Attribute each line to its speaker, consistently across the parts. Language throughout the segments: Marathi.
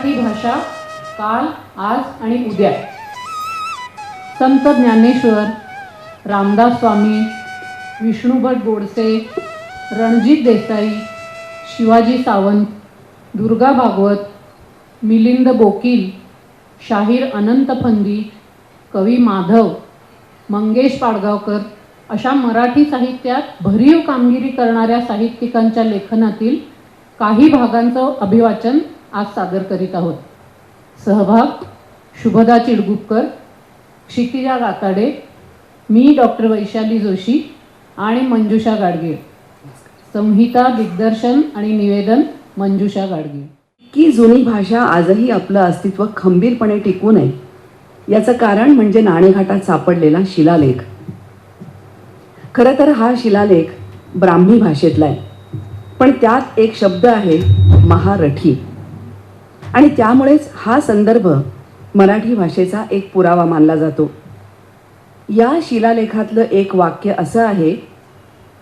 Speaker 1: मराठी भाषा काल, आज आणि उद्या. संत ज्ञानेश्वर, रामदास स्वामी, विष्णुभट गोडसे, रणजित देसाई, शिवाजी सावंत, दुर्गा भागवत, मिलिंद बोकील, शाहीर अनंत फंदी, कवी माधव, मंगेश पाडगावकर अशा मराठी साहित्यात भरीव कामगिरी करणाऱ्या साहित्यिकांच्या लेखनातील काही भागांचं अभिवाचन आज सादर करीत आहोत. सहभाग शुभदा चिडगुपकर, क्षितिजा गाताडे, मी डॉक्टर वैशाली जोशी आणि मंजुषा गाडगीळ. संहिता, दिग्दर्शन आणि निवेदन मंजुषा गाडगीळ.
Speaker 2: की जुनी भाषा आजही आपलं अस्तित्व खंबीरपणे टिकवू नये याचं कारण म्हणजे नाणेघाटात सापडलेला शिलालेख. खरं तर हा शिलालेख ब्राह्मी भाषेतला आहे, पण त्यात एक शब्द आहे महारठी, आणि त्यामुळेच हा संदर्भ मराठी भाषेचा एक पुरावा मानला जातो. या शिलालेखातलं एक वाक्य असं आहे,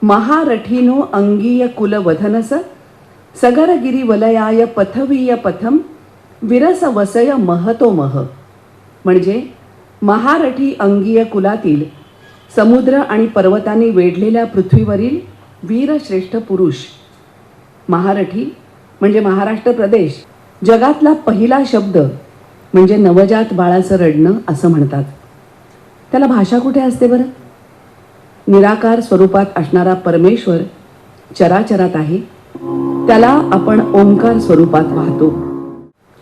Speaker 2: महारठीनो अंगीय कुलवधनस सगरगिरी वलयाय पथवीय पथम विरस वसय महतो मह. म्हणजे महारठी अंगीय कुलातील समुद्र आणि पर्वतांनी वेढलेल्या पृथ्वीवरील वीरश्रेष्ठ पुरुष. महारठी म्हणजे महाराष्ट्र प्रदेश जगातला पहिला शब्द म्हणजे नवजात बाळाचं रडणं असं म्हणतात. त्याला भाषा कुठे असते बरं? निराकार स्वरूपात असणारा परमेश्वर चराचरात आहे, त्याला आपण ओंकार स्वरूपात पाहतो.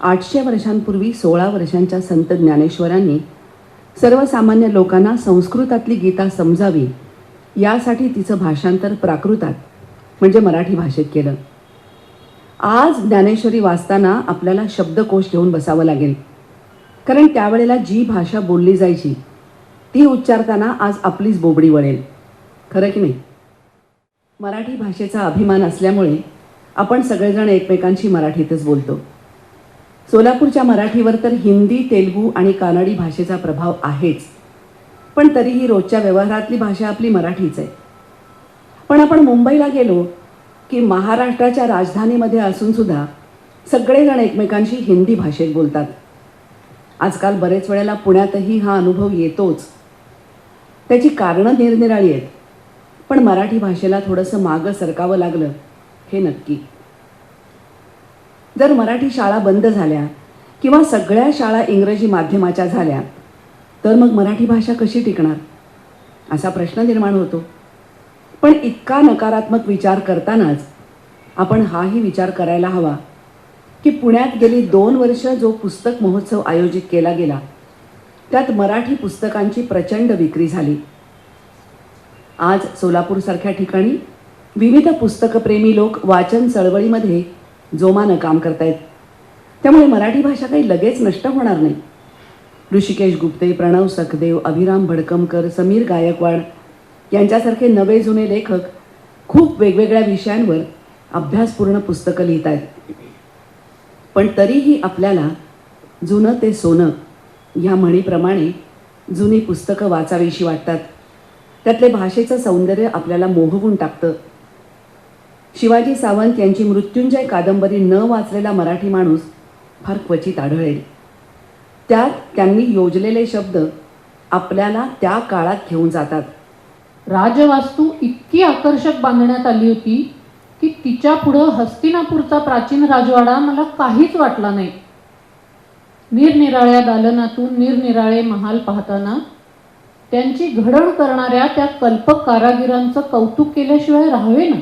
Speaker 2: 800 वर्षांपूर्वी 16 वर्षांच्या संत ज्ञानेश्वरांनी सर्वसामान्य लोकांना संस्कृतातली गीता समजावी यासाठी तिचं भाषांतर प्राकृतात म्हणजे मराठी भाषेत केलं. आज ज्ञानेश्वरी वाचताना आपल्याला शब्दकोश घेऊन बसावं लागेल, कारण त्यावेळेला जी भाषा बोलली जायची ती उच्चारताना आज आपलीच बोबडी वळेल. खरं की नाही? मराठी भाषेचा अभिमान असल्यामुळे आपण सगळेजण एकमेकांशी मराठीतच बोलतो. सोलापूरच्या मराठीवर तर हिंदी, तेलुगू आणि कानडी भाषेचा प्रभाव आहेच, पण तरीही रोजच्या व्यवहारातली भाषा आपली मराठीच आहे. पण आपण मुंबईला गेलो की महाराष्ट्राच्या राजधानीमध्ये असूनसुद्धा सगळेजण एकमेकांशी हिंदी भाषेत बोलतात. आजकाल बरेच वेळेला पुण्यातही हा अनुभव येतोच. त्याची कारणं निरनिराळी आहेत, पण मराठी भाषेला थोडंसं मागं सरकावं लागलं हे नक्की. जर मराठी शाळा बंद झाल्या किंवा सगळ्या शाळा इंग्रजी माध्यमाच्या झाल्या तर मग मराठी भाषा कशी टिकणार असा प्रश्न निर्माण होतो. पण इतका नकारात्मक विचार करतानाच आपण हाही विचार करायला हवा की पुण्यात गेली 2 वर्ष जो पुस्तक महोत्सव आयोजित केला गेला त्यात मराठी पुस्तकांची प्रचंड विक्री झाली. आज सोलापूरसारख्या ठिकाणी विविध पुस्तकप्रेमी लोक वाचन चळवळीमध्ये जोमानं काम करतायत. त्यामुळे मराठी भाषा काही लगेच नष्ट होणार नाही. ऋषिकेश गुप्ते, प्रणव सखदेव, अभिराम भडकमकर, समीर गायकवाड यांच्यासारखे नवे जुने लेखक खूप वेगवेगळ्या विषयांवर अभ्यासपूर्ण पुस्तकं लिहित आहेत. पण तरीही आपल्याला जुनं ते सोनं ह्या म्हणीप्रमाणे जुनी पुस्तकं वाचावीशी वाटतात. त्यातले भाषेचं सौंदर्य आपल्याला मोहवून टाकतं. शिवाजी सावंत यांची मृत्युंजय कादंबरी न वाचलेला मराठी माणूस फार क्वचित आढळेल. त्यात त्यांनी योजलेले शब्द आपल्याला त्या काळात घेऊन जातात.
Speaker 1: राजवास्तू इतकी आकर्षक बांधण्यात आली होती की तिच्या पुढं हस्तिनापूरचा प्राचीन राजवाडा मला काहीच वाटला नाही. निरनिराळ्या दालनातून निरनिराळे महाल पाहताना त्यांची घडण करणाऱ्या त्या कल्पक कारागिरांचं कौतुक केल्याशिवाय राहावे ना.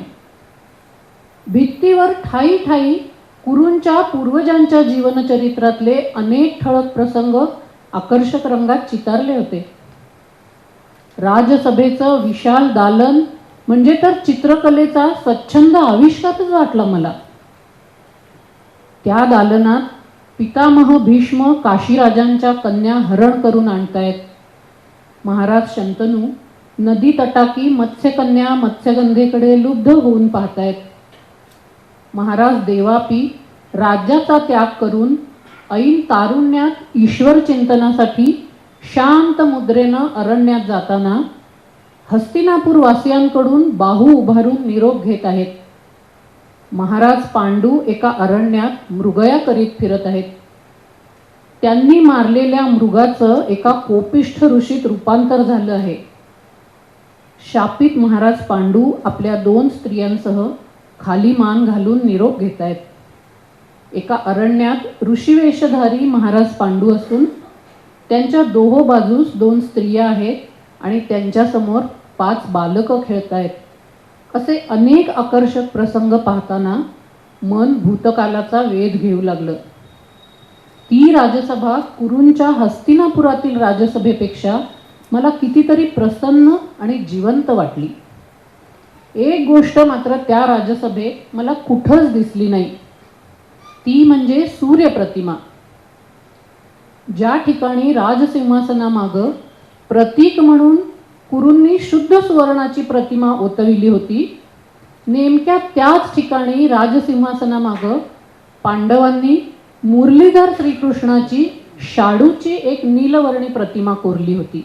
Speaker 1: भित्तीवर ठाई ठाई कुरूंच्या पूर्वजांच्या जीवनचरित्रातले अनेक ठळक प्रसंग आकर्षक रंगात चितारले होते. राजसभेचं विशाल दालन म्हणजे तर चित्रकलेचा स्वच्छंद आविष्कारच वाटला मला. त्या दालनात पितामह भीष्म काशीराजांच्या कन्या हरण करून आणतायत. महाराज शंतनू नदी तटाकी मत्स्यकन्या मत्स्यगंधेकडे लुब्ध होऊन पाहतायत. महाराज देवापी राज्याचा त्याग करून ऐन तारुण्यात ईश्वर चिंतनासाठी शांत मुद्रेनं अरण्यात जाताना हस्तिनापूर वासियांकडून बाहू उभारून निरोप घेत आहेत. महाराज पांडू एका अरण्यात मृगया करीत फिरत आहेत. त्यांनी मारलेल्या मृगाचं एका कोपिष्ठ ऋषीत रूपांतर झालं आहे. शापित महाराज पांडू आपल्या 2 स्त्रियांसह खाली मान घालून निरोप घेत आहेत. एका अरण्यात ऋषीवेशधारी महाराज पांडू असून त्यांच्या दोहो बाजूस 2 स्त्रिया आहेत आणि त्यांच्यासमोर 5 बालकं खेळत आहेत. असे अनेक आकर्षक प्रसंग पाहताना मन भूतकालाचा वेध घेऊ लागलं. ती राजसभा कुरूंच्या हस्तिनापुरातील राजसभेपेक्षा मला कितीतरी प्रसन्न आणि जिवंत वाटली. एक गोष्ट मात्र त्या राजसभेत मला कुठंच दिसली नाही, ती म्हणजे सूर्यप्रतिमा. ज्या ठिकाणी राजसिंहासनामागं प्रतीक म्हणून कुरूंनी शुद्ध सुवर्णाची प्रतिमा ओतविली होती, नेमक्या त्याच ठिकाणी राजसिंहासनामागं पांडवांनी मुरलीधर श्रीकृष्णाची शाडूची एक नीलवर्णी प्रतिमा कोरली होती.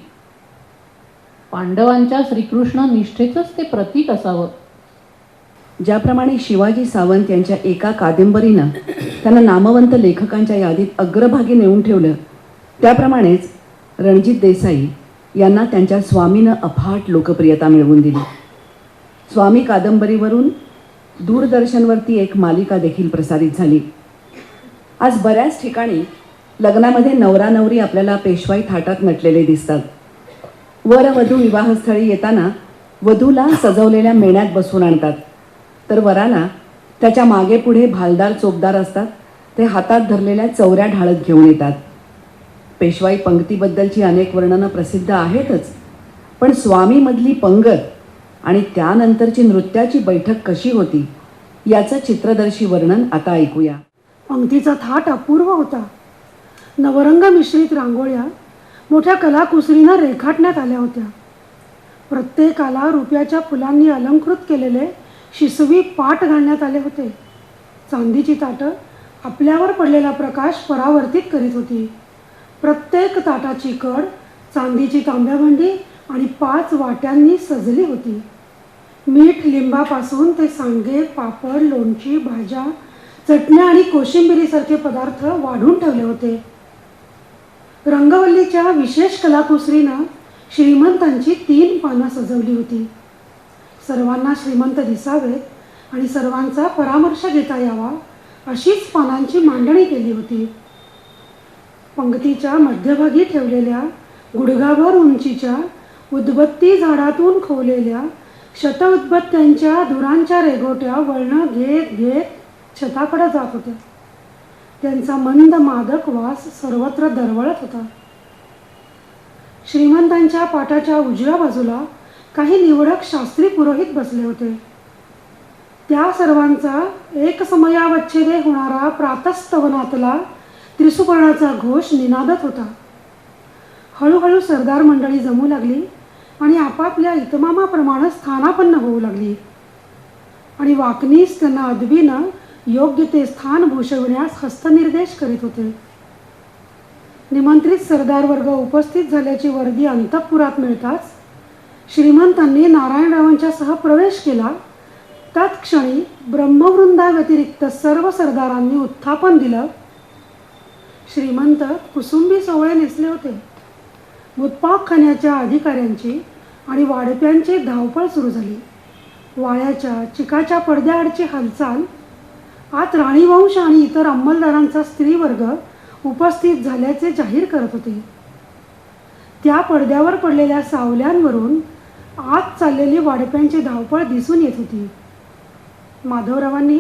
Speaker 1: पांडवांच्या श्रीकृष्ण निष्ठेचंच ते प्रतीक असावं.
Speaker 2: ज्याप्रमाणे शिवाजी सावंत यांच्या एका कादंबरीनं त्यांना नामवंत लेखकांच्या यादीत अग्रभागी नेऊन ठेवलं, त्याप्रमाणेच रणजित देसाई यांना त्यांच्या स्वामीनं अफाट लोकप्रियता मिळवून दिली. स्वामी कादंबरीवरून दूरदर्शनवरती एक मालिका देखील प्रसारित झाली. आज बऱ्याच ठिकाणी लग्नामध्ये नवरा नवरी आपल्याला पेशवाई थाटात नटलेले दिसतात. वर वधू विवाहस्थळी येताना वधूला सजवलेल्या मेण्यात बसवून आणतात, तर वराला त्याच्या मागे पुढे भालदार चोपदार असतात, ते हातात धरलेल्या चौऱ्या ढाळत घेऊन येतात. पेशवाई पंक्तीबद्दलची अनेक वर्णनं प्रसिद्ध आहेतच, पण स्वामीमधली पंगत आणि त्यानंतरची नृत्याची बैठक कशी होती याचं चित्रदर्शी वर्णन आता ऐकूया.
Speaker 3: पंक्तीचा थाट अपूर्व होता. नवरंग मिश्रित रांगोळ्या मोठ्या कलाकुसरीनं रेखाटण्यात आल्या होत्या. प्रत्येकाला रुपयाच्या फुलांनी अलंकृत केलेले शिसवी पाट घालण्यात आले होते. चांदीची ताटं आपल्यावर पडलेला प्रकाश परावर्तित करीत होती. प्रत्येक ताटाची कड चांदीची तांब्याभंडी आणि 5 वाट्यांनी सजली होती. मीठ लिंबापासून ते सांडगे, पापड, लोणची, भाज्या, चटण्या आणि कोशिंबिरीसारखे पदार्थ वाढून ठेवले होते. रंगवल्लीच्या विशेष कलाकुसरीनं श्रीमंतांची 3 पानं सजवली होती. सर्वांना श्रीमंत दिसावेत आणि सर्वांचा परामर्श घेता यावा अशीच पानांची मांडणी केली होती. पंक्तीच्या मध्यभागी ठेवलेल्या गुडघाभर उंचीच्या उदबत्ती झाडातून खोवलेल्या शतउदबत्त्यांच्या धुरांच्या रेघोट्या वळणं घेत घेत छताकडे जात होत्या. त्यांचा मंद मादक वास सर्वत्र दरवळत होता. श्रीमंतांच्या पाटाच्या उजव्या बाजूला काही निवडक शास्त्री पुरोहित बसले होते. त्या सर्वांचा एक समयावच्छेदे होणारा प्रातस्तवनातला त्रिसुपर्णाचा घोष निनादत होता. हळूहळू सरदार मंडळी जमू लागली आणि आपापल्या इतमामाप्रमाणे स्थानापन्न होऊ लागली आणि वाकनीस त्यांना अदबीनं योग्य ते स्थान भूषविण्यास हस्तनिर्देश करीत होते. निमंत्रित सरदार वर्ग उपस्थित झाल्याची वर्दी अंतःपुरात मिळताच श्रीमंतांनी नारायणरावांच्या सह प्रवेश केला. तत्क्षणी ब्रह्मवृंदाव्यतिरिक्त सर्व सरदारांनी उत्थापन दिलं. श्रीमंत कुसुंबी सोवळे नेसले होते. मुत्पाकखान्याच्या अधिकाऱ्यांची आणि वाडप्यांची धावपळ सुरू झाली. वाळ्याच्या चिकाच्या पडद्याआडची हालचाल. आत राणीवंश आणि इतर अंमलदारांचा स्त्रीवर्ग उपस्थित झाल्याचे जाहीर करत होते. त्या पडद्यावर पडलेल्या सावल्यांवरून आत चाललेली वाडप्यांची धावपळ दिसून येत होती. माधवरावांनी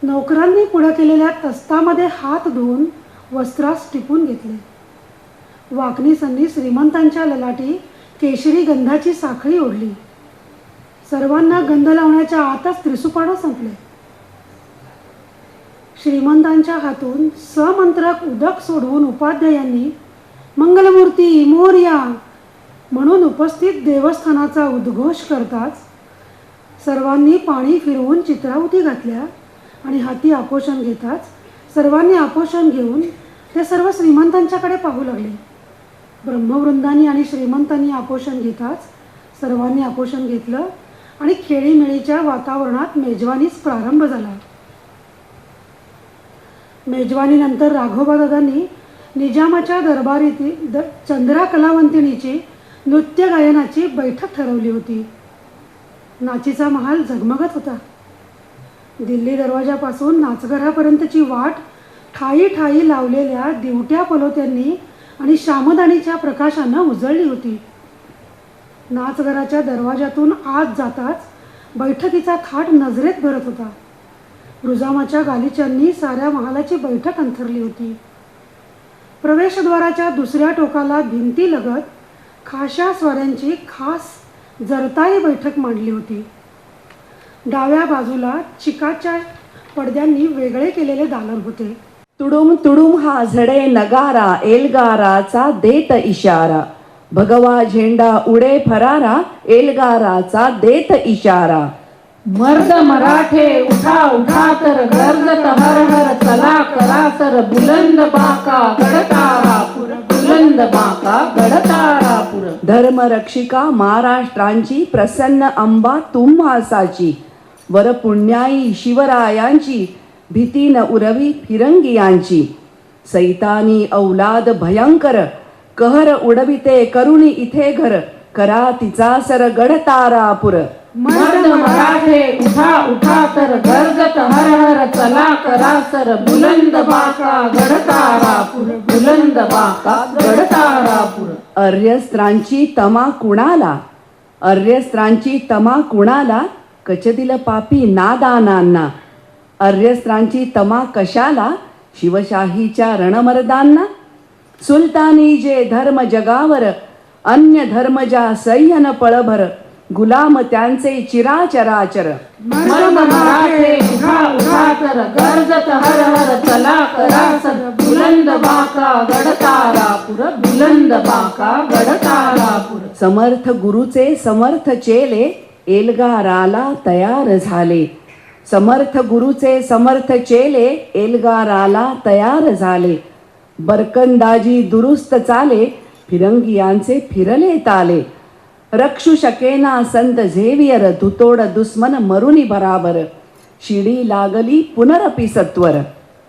Speaker 3: नोकरांनी पुढे केलेल्या तस्तामध्ये हात धुवून वस्त्रास टिपून घेतले. वाकनीसांनी श्रीमंतांच्या ललाटी केशरी गंधाची साखळी ओढली. सर्वांना गंध लावण्याच्या आतच त्रिसुपर्ण संपले. श्रीमंतांच्या हातून समंत्रक उदक सोडवून उपाध्यायांनी मंगलमूर्ती मोरया म्हणून उपस्थित देवस्थानाचा उद्घोष करताच सर्वांनी पाणी फिरवून चित्राहुती घातल्या आणि हाती आपोषण घेताच सर्वांनी आपोषण घेऊन ते सर्व श्रीमंतांच्याकडे पाहू लागले. ब्रह्मवृंदांनी आणि श्रीमंतांनी आपोषण घेताच सर्वांनी आपोषण घेतलं आणि खेळीमेळीच्या वातावरणात मेजवानीस प्रारंभ झाला. मेजवानीनंतर राघोबादादांनी निजामाच्या दरबारीतील चंद्रा कलावंतिनीची नृत्य गायनाची बैठक ठरवली होती. नाचीचा महाल झगमगत होता. दिल्ली दरवाजापासून नाचघरापर्यंतची वाट ठायी ठायी लावलेल्या दिवट्या पलोत्यांनी आणि शामदानीच्या प्रकाशानं उजळली होती. नाचघराच्या दरवाजातून आत जाताच बैठकीचा थाट नजरेत भरत होता. रुजामाच्या गालिच्यांनी साऱ्या महालाची बैठक अंथरली होती. प्रवेशद्वाराच्या दुसऱ्या टोकाला भिंतीलगत खाशा स्वाऱ्यांची खास जरताई बैठक मांडली होती. डाव्या बाजूला चिकाच्या पडद्यांनी वेगळे केलेले दालन होते.
Speaker 2: तुडुम तुडुम हा झडे नगारा एल्गाराचा देत इशारा. भगवा झेंडा उडे फरारा एल्गाराचा देत इशारा.
Speaker 1: मर्द मराठे उठा उठा तर गर्जत हर हर चला करा तर बुलंद बाका गडतारापुर बुलंद बाका गडतारापुर.
Speaker 2: धर्मरक्षिका महाराष्ट्रांची प्रसन्न अंबा तुम्हासाची. वर पुण्याई शिवरायांची भीती न उरवी फिरंगियांची. सैतानी औलाद भयंकर कहर उडविते करुणी इथे घर. करा तिचा सर गडतारापुर.
Speaker 1: मर्द मराठे उठा उठा तर गर्जत हर हर चला करा सर बुलंद बाका गडतारापुर बुलंद बाका गडतारापुर.
Speaker 2: अर्यस्त्रांची तमा कुणाला अर्यस्त्रांची तमा कुणाला कचदिल पापी नादानांना. अर्यस्त्रांची तमा कशाला शिवशाहीच्या रणमर्दांना. सुलतानी जे धर्म जगावर अन्य धर्मजा सह्यन पळभर. गुलाम त्यांचे चिराचराचर.
Speaker 1: मर्द मराठे उठा उठा तर गर्जत हर हर चला करा सर बुलंद बाका गडतारापुर बुलंद बाका गडतारापुर.
Speaker 2: समर्थ गुरुचे समर्थ चेले एल्गाराला तयार झाले. समर्थ गुरुचे समर्थ चेले एल्गाराला तयार झाले. बरकंदाजी दुरुस्त चाले फिरंगियांचे फिरले ताले. रक्षू शकेना संत झेवियर धुतोड दुश्मन मरुनी बराबर. शिडी लागली पुनरपि सत्वर.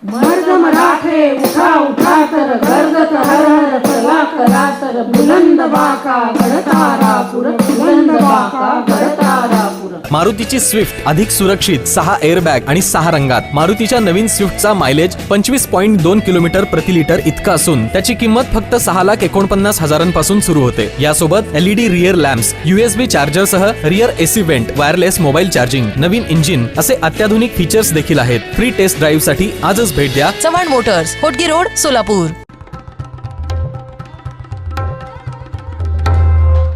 Speaker 1: मर्द मराठे उठा उठा तर गर्जत हर हर चला करा तर बुलंद बाका गडतारापुर बुलंद बाका गडतारापुर.
Speaker 4: मारुतीची स्विफ्ट अधिक सुरक्षित 6 एअरबॅग आणि 6 रंगात. मारुतीच्या नवीन स्विफ्टचा मायलेज 25.2 किलोमीटर प्रति लिटर इतका असून त्याची किंमत फक्त 6,49,000 सुरू होते. यासोबत LED rear lamps, USB charger सह rear AC vent, wireless mobile charging, नवीन इंजिन असे अत्याधुनिक फीचर्स देखील आहेत. फ्री टेस्ट ड्राईव्ह साठी आजच भेट द्या
Speaker 5: चव्हाण मोटर्स, होटगी रोड, सोलापूर.